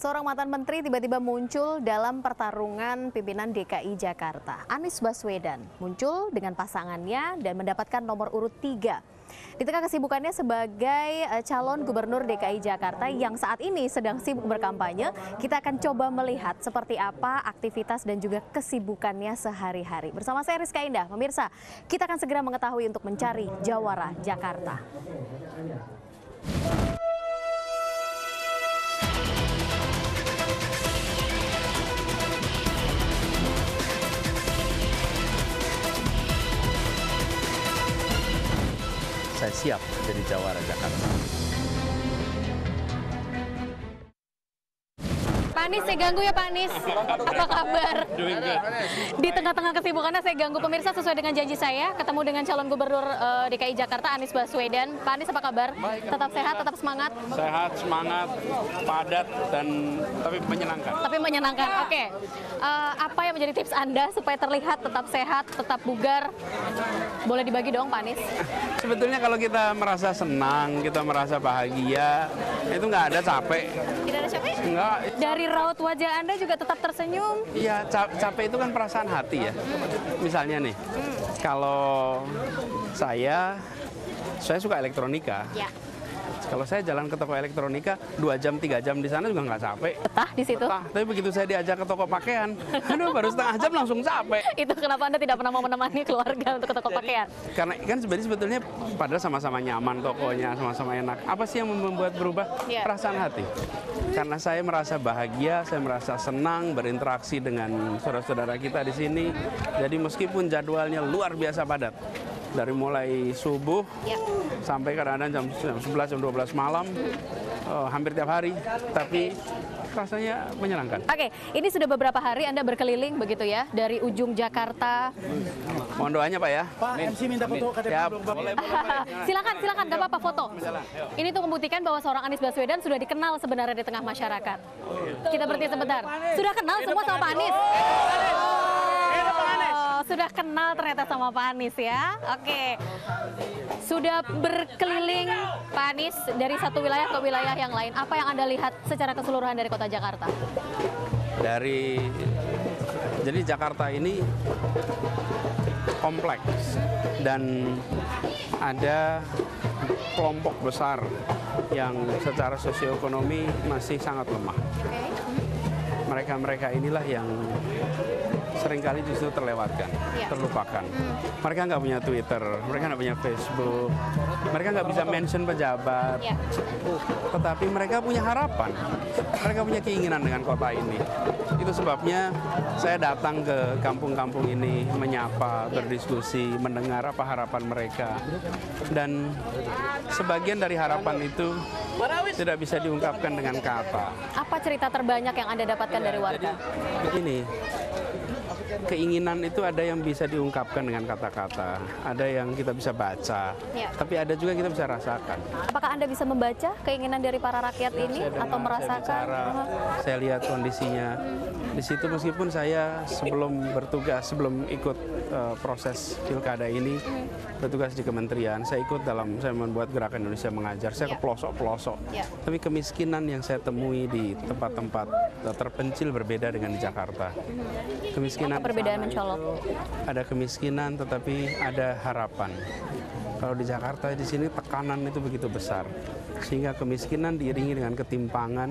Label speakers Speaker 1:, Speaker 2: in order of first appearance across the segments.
Speaker 1: Seorang mantan menteri tiba-tiba muncul dalam pertarungan pimpinan DKI Jakarta. Anies Baswedan muncul dengan pasangannya dan mendapatkan nomor urut 3. Di tengah kesibukannya sebagai calon gubernur DKI Jakarta yang saat ini sedang sibuk berkampanye, kita akan coba melihat seperti apa aktivitas dan juga kesibukannya sehari-hari. Bersama saya Rizka Indah, pemirsa, kita akan segera mengetahui untuk mencari jawara Jakarta.
Speaker 2: Saya siap jadi jawara Jakarta.
Speaker 1: Pak Anies, saya ganggu ya Pak Anies. Apa kabar? Di tengah-tengah kesibukannya saya ganggu pemirsa sesuai dengan janji saya ketemu dengan calon gubernur DKI Jakarta Anies Baswedan. Pak Anies apa kabar? Tetap sehat, tetap semangat?
Speaker 2: Sehat, semangat, padat, dan tapi menyenangkan.
Speaker 1: Tapi menyenangkan, oke. Apa yang menjadi tips Anda supaya terlihat tetap sehat, tetap bugar? Boleh dibagi dong Pak Anies?
Speaker 2: Sebetulnya kalau kita merasa senang, kita merasa bahagia, itu nggak ada capek.
Speaker 1: Tidak ada capek?
Speaker 2: Enggak.
Speaker 1: Dari raut wajah Anda juga tetap tersenyum?
Speaker 2: Iya, capek itu kan perasaan hati ya. Misalnya nih, kalau saya suka elektronika.
Speaker 1: Ya.
Speaker 2: Kalau saya jalan ke toko elektronika 2 jam, 3 jam di sana juga nggak capek.
Speaker 1: Betah di situ?
Speaker 2: Betah. Tapi begitu saya diajak ke toko pakaian, aduh baru setengah jam langsung capek.
Speaker 1: Itu kenapa Anda tidak pernah mau menemani keluarga untuk ke toko pakaian?
Speaker 2: Karena kan sebetulnya padahal sama-sama nyaman tokonya, sama-sama enak. Apa sih yang membuat berubah?
Speaker 1: Ya.
Speaker 2: Perasaan hati. Karena saya merasa bahagia, saya merasa senang berinteraksi dengan saudara-saudara kita di sini. Jadi meskipun jadwalnya luar biasa padat, dari mulai subuh sampai kadang-kadang jam 11, jam 12 malam, hampir tiap hari, tapi rasanya menyenangkan.
Speaker 1: Oke, ini sudah beberapa hari Anda berkeliling begitu ya, dari ujung Jakarta.
Speaker 2: Mohon doanya Pak ya.
Speaker 3: Pak, MC minta foto KTP.
Speaker 2: Boleh.
Speaker 1: Silakan, nggak apa-apa foto. Ini tuh membuktikan bahwa seorang Anies Baswedan sudah dikenal sebenarnya di tengah masyarakat. Kita berhenti sebentar. Sudah kenal semua sama Pak Anies? Sudah kenal ternyata sama Pak Anies ya. Oke. Sudah berkeliling Pak Anies dari satu wilayah ke wilayah yang lain. Apa yang Anda lihat secara keseluruhan dari kota Jakarta?
Speaker 2: Jadi Jakarta ini kompleks dan ada kelompok besar yang secara sosioekonomi masih sangat lemah. Mereka inilah yang seringkali justru terlewatkan, terlupakan. Mereka nggak punya Twitter, mereka nggak punya Facebook, mereka nggak bisa mention pejabat. Tetapi mereka punya harapan, mereka punya keinginan dengan kota ini. Itu sebabnya saya datang ke kampung-kampung ini, menyapa, berdiskusi, mendengar apa harapan mereka. Dan sebagian dari harapan itu tidak bisa diungkapkan dengan kata.
Speaker 1: Apa cerita terbanyak yang Anda dapatkan dari warga?
Speaker 2: Jadi begini, keinginan itu ada yang bisa diungkapkan dengan kata-kata, ada yang kita bisa baca, tapi ada juga kita bisa rasakan.
Speaker 1: Apakah Anda bisa membaca keinginan dari para rakyat ini atau merasakan?
Speaker 2: Saya lihat kondisinya di situ, meskipun saya sebelum bertugas, sebelum ikut proses pilkada ini bertugas di kementerian, saya membuat Gerakan Indonesia Mengajar, saya ke pelosok-pelosok. Tapi kemiskinan yang saya temui di tempat-tempat terpencil berbeda dengan di Jakarta. Kemiskinan
Speaker 1: perbedaan mencolok.
Speaker 2: Ada kemiskinan tetapi ada harapan. Kalau di Jakarta di sini tekanan itu begitu besar, sehingga kemiskinan diiringi dengan ketimpangan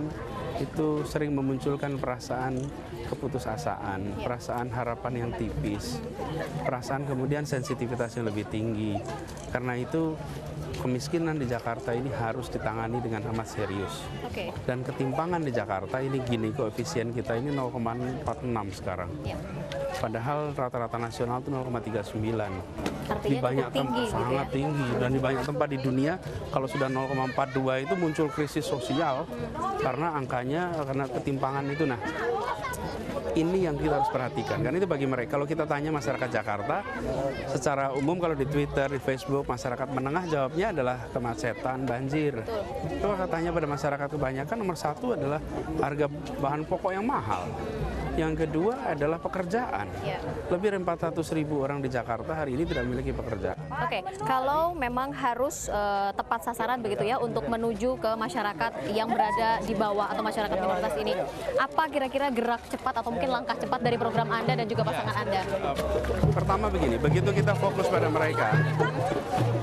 Speaker 2: itu sering memunculkan perasaan keputusasaan, perasaan harapan yang tipis, perasaan kemudian sensitivitas yang lebih tinggi. Karena itu kemiskinan di Jakarta ini harus ditangani dengan amat serius. Dan ketimpangan di Jakarta ini gini, koefisien kita ini 0,46 sekarang. Padahal rata-rata nasional itu 0,39. Di banyak tempat sangat tinggi, dan di banyak tempat di dunia kalau sudah 0,42 itu muncul krisis sosial karena angkanya, karena ketimpangan itu. Nah, ini yang kita harus perhatikan, karena itu bagi mereka. Kalau kita tanya masyarakat Jakarta secara umum, kalau di Twitter, di Facebook, masyarakat menengah jawabnya adalah kemacetan, banjir. Kalau katanya pada masyarakat kebanyakan nomor satu adalah harga bahan pokok yang mahal. Yang kedua adalah pekerjaan.
Speaker 1: Ya.
Speaker 2: Lebih dari 400.000 orang di Jakarta hari ini tidak memiliki pekerjaan.
Speaker 1: Oke, kalau memang harus tepat sasaran begitu ya untuk menuju ke masyarakat yang berada di bawah atau masyarakat minoritas ini, apa kira-kira gerak cepat atau mungkin langkah cepat dari program Anda dan juga pasangan Anda?
Speaker 2: Pertama begini, begitu kita fokus pada mereka,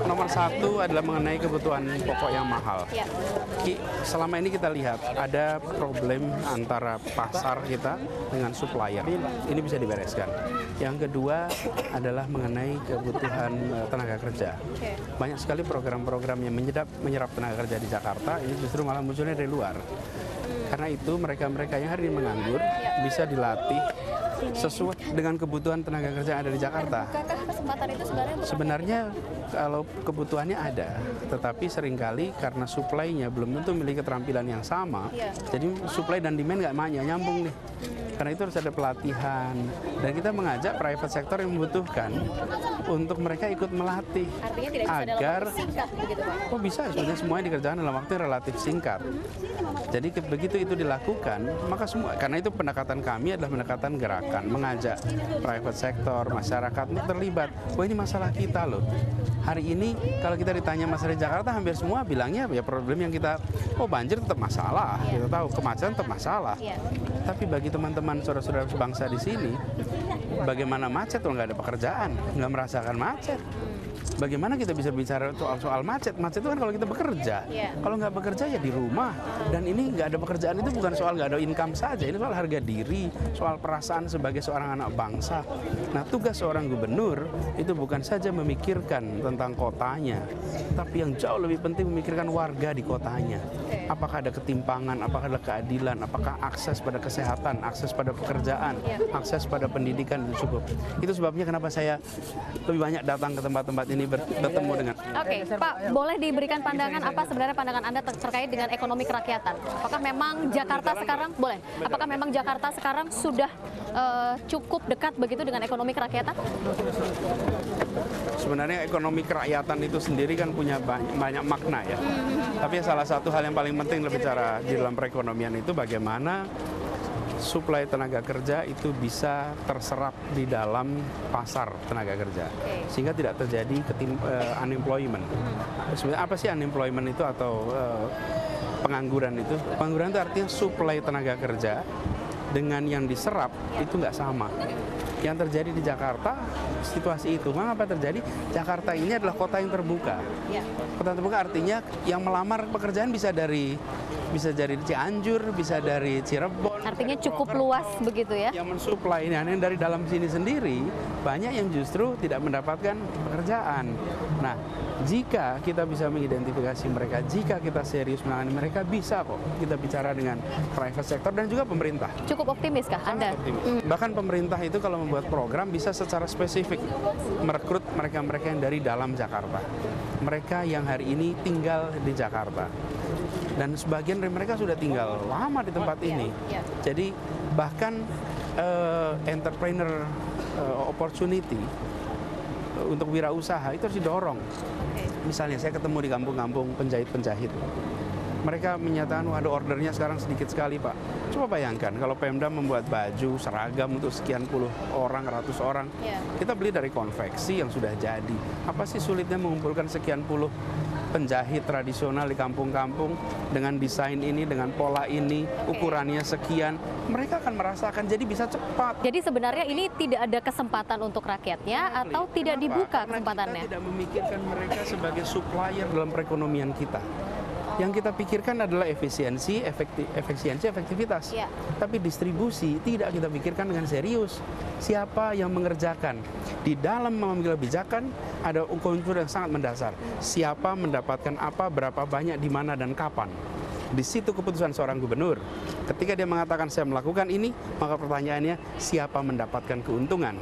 Speaker 2: nomor satu adalah mengenai kebutuhan pokok yang mahal.
Speaker 1: Ya.
Speaker 2: Selama ini kita lihat ada problem antara pasar kita dengan supplier. Ini bisa dibereskan. Yang kedua adalah mengenai kebutuhan tenaga kerja. Banyak sekali program-program yang menyerap tenaga kerja di Jakarta, ini justru malah munculnya dari luar. Karena itu mereka-mereka yang hari ini menganggur bisa dilatih sesuai dengan kebutuhan tenaga kerja yang ada di Jakarta.
Speaker 1: Apakah kesempatan itu
Speaker 2: Sebenarnya kalau kebutuhannya ada, tetapi seringkali karena supply-nya belum tentu memiliki keterampilan yang sama, jadi supply dan demand nggak nyambung nih. Karena itu harus ada pelatihan, dan kita mengajak private sector yang membutuhkan untuk mereka ikut melatih.
Speaker 1: Artinya tidak bisa dalam
Speaker 2: agar
Speaker 1: waktu singkat begitu Pak?
Speaker 2: Oh bisa, sebenarnya semuanya dikerjakan dalam waktu yang relatif singkat. Jadi begitu itu dilakukan, maka semua, karena itu pendekatan kami adalah pendekatan gerakan, mengajak private sector, masyarakat untuk terlibat. Wah ini masalah kita loh. Hari ini kalau kita ditanya masalah di Jakarta, hampir semua bilangnya ya problem yang kita, banjir tetap masalah, kita tahu kemacetan tetap masalah. Tapi bagi teman-teman saudara-saudara sebangsa di sini, bagaimana macet kalau nggak ada pekerjaan, nggak merasakan macet? Bagaimana kita bisa bicara soal macet? Macet itu kan kalau kita bekerja. Kalau nggak bekerja ya di rumah. Dan ini nggak ada pekerjaan itu bukan soal nggak ada income saja. Ini soal harga diri, soal perasaan sebagai seorang anak bangsa. Nah, tugas seorang gubernur itu bukan saja memikirkan tentang kotanya, tapi yang jauh lebih penting memikirkan warga di kotanya. Apakah ada ketimpangan, apakah ada keadilan, apakah akses pada kesehatan, akses pada pekerjaan, akses pada pendidikan itu cukup. Itu sebabnya kenapa saya lebih banyak datang ke tempat-tempat ini bertemu dengan.
Speaker 1: Oke, Pak, boleh diberikan pandangan apa sebenarnya pandangan Anda terkait dengan ekonomi kerakyatan? Apakah memang Jakarta sekarang Apakah memang Jakarta sekarang sudah cukup dekat begitu dengan ekonomi kerakyatan?
Speaker 2: Sebenarnya ekonomi kerakyatan itu sendiri kan punya banyak makna ya. Tapi salah satu hal yang paling penting berbicara di dalam perekonomian itu bagaimana suplai tenaga kerja itu bisa terserap di dalam pasar tenaga kerja, sehingga tidak terjadi unemployment. Sebenarnya apa sih unemployment itu atau pengangguran itu? Pengangguran itu artinya suplai tenaga kerja dengan yang diserap itu nggak sama. Yang terjadi di Jakarta situasi itu. Mengapa terjadi? Jakarta ini adalah kota yang terbuka. Kota terbuka artinya yang melamar pekerjaan bisa dari Cianjur, bisa dari Cirebon.
Speaker 1: Artinya cukup luas begitu ya?
Speaker 2: Yang mensuplai ini, yang dari dalam sini sendiri banyak yang justru tidak mendapatkan pekerjaan. Nah, jika kita bisa mengidentifikasi mereka, jika kita serius menangani mereka, bisa kok kita bicara dengan private sector dan juga pemerintah.
Speaker 1: Cukup optimis kah Anda?
Speaker 2: Optimis. Bahkan pemerintah itu kalau membuat program bisa secara spesifik merekrut mereka-mereka yang dari dalam Jakarta. Mereka yang hari ini tinggal di Jakarta. Dan sebagian dari mereka sudah tinggal lama di tempat ini. Jadi bahkan entrepreneur opportunity untuk wirausaha itu harus didorong. Misalnya saya ketemu di kampung-kampung penjahit-penjahit. Mereka menyatakan, ada ordernya sekarang sedikit sekali Pak. Coba bayangkan kalau Pemda membuat baju seragam untuk sekian puluh orang, ratus orang. Kita beli dari konveksi yang sudah jadi. Apa sih sulitnya mengumpulkan sekian puluh penjahit tradisional di kampung-kampung dengan desain ini, dengan pola ini, ukurannya sekian. Mereka akan merasakan, jadi bisa cepat.
Speaker 1: Jadi sebenarnya ini tidak ada kesempatan untuk rakyatnya atau tidak dibuka kesempatannya?
Speaker 2: Kita tidak memikirkan mereka sebagai supplier dalam perekonomian kita. Yang kita pikirkan adalah efisiensi, efektivitas. Tapi distribusi tidak kita pikirkan dengan serius. Siapa yang mengerjakan? Di dalam mengambil kebijakan ada unsur yang sangat mendasar. Siapa mendapatkan apa, berapa banyak, di mana, dan kapan. Di situ keputusan seorang gubernur. Ketika dia mengatakan saya melakukan ini, maka pertanyaannya siapa mendapatkan keuntungan?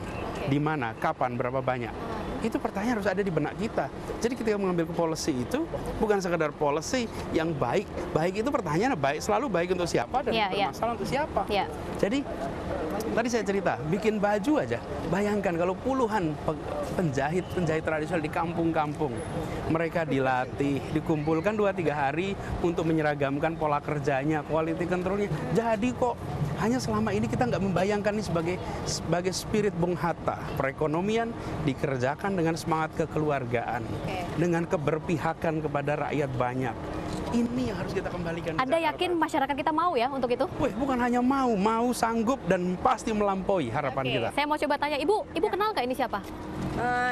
Speaker 2: Di mana, kapan, berapa banyak? Itu pertanyaan harus ada di benak kita. Jadi ketika mengambil policy itu bukan sekedar policy yang baik. Baik itu pertanyaannya baik, selalu baik untuk siapa dan bermasalah untuk siapa. Jadi Tadi saya cerita, bikin baju aja. Bayangkan kalau puluhan penjahit tradisional di kampung-kampung. Mereka dilatih, dikumpulkan 2-3 hari untuk menyeragamkan pola kerjanya, quality controlnya. Jadi kok hanya selama ini kita nggak membayangkan ini sebagai spirit Bung Hatta. Perekonomian dikerjakan dengan semangat kekeluargaan, dengan keberpihakan kepada rakyat banyak. Ini yang harus kita kembalikan.
Speaker 1: Anda yakin masyarakat kita mau ya untuk itu?
Speaker 2: Wih, bukan hanya mau sanggup dan pasti melampaui harapan kita.
Speaker 1: Saya mau coba tanya, Ibu kenal nggak ini siapa?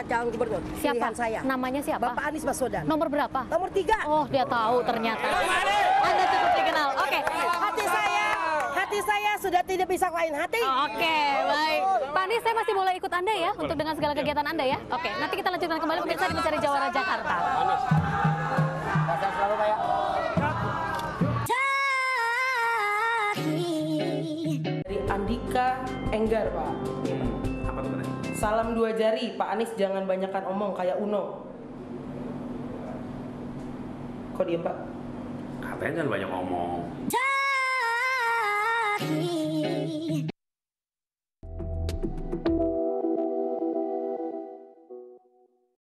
Speaker 3: Calon gubernur.
Speaker 1: Siapa?
Speaker 3: Pilihan saya.
Speaker 1: Namanya siapa?
Speaker 3: Bapak Anies Baswedan.
Speaker 1: Nomor berapa?
Speaker 3: Nomor 3.
Speaker 1: Oh, dia tahu ternyata. Anda cukup dikenal. Oke.
Speaker 3: Hati saya sudah tidak bisa lain hati.
Speaker 1: Oke, baik. Pak Anies, saya masih boleh ikut Anda ya untuk dengan segala kegiatan Anda ya. Oke, nanti kita lanjutkan kembali pemirsa di Mencari Jawara Jakarta.
Speaker 4: Dari Andika Enggar, Pak.
Speaker 2: Apa tuh katanya?
Speaker 4: Salam 2 jari, Pak Anies jangan banyakkan omong kayak Uno. Kok diem, Pak?
Speaker 5: Katanya jangan banyak ngomong.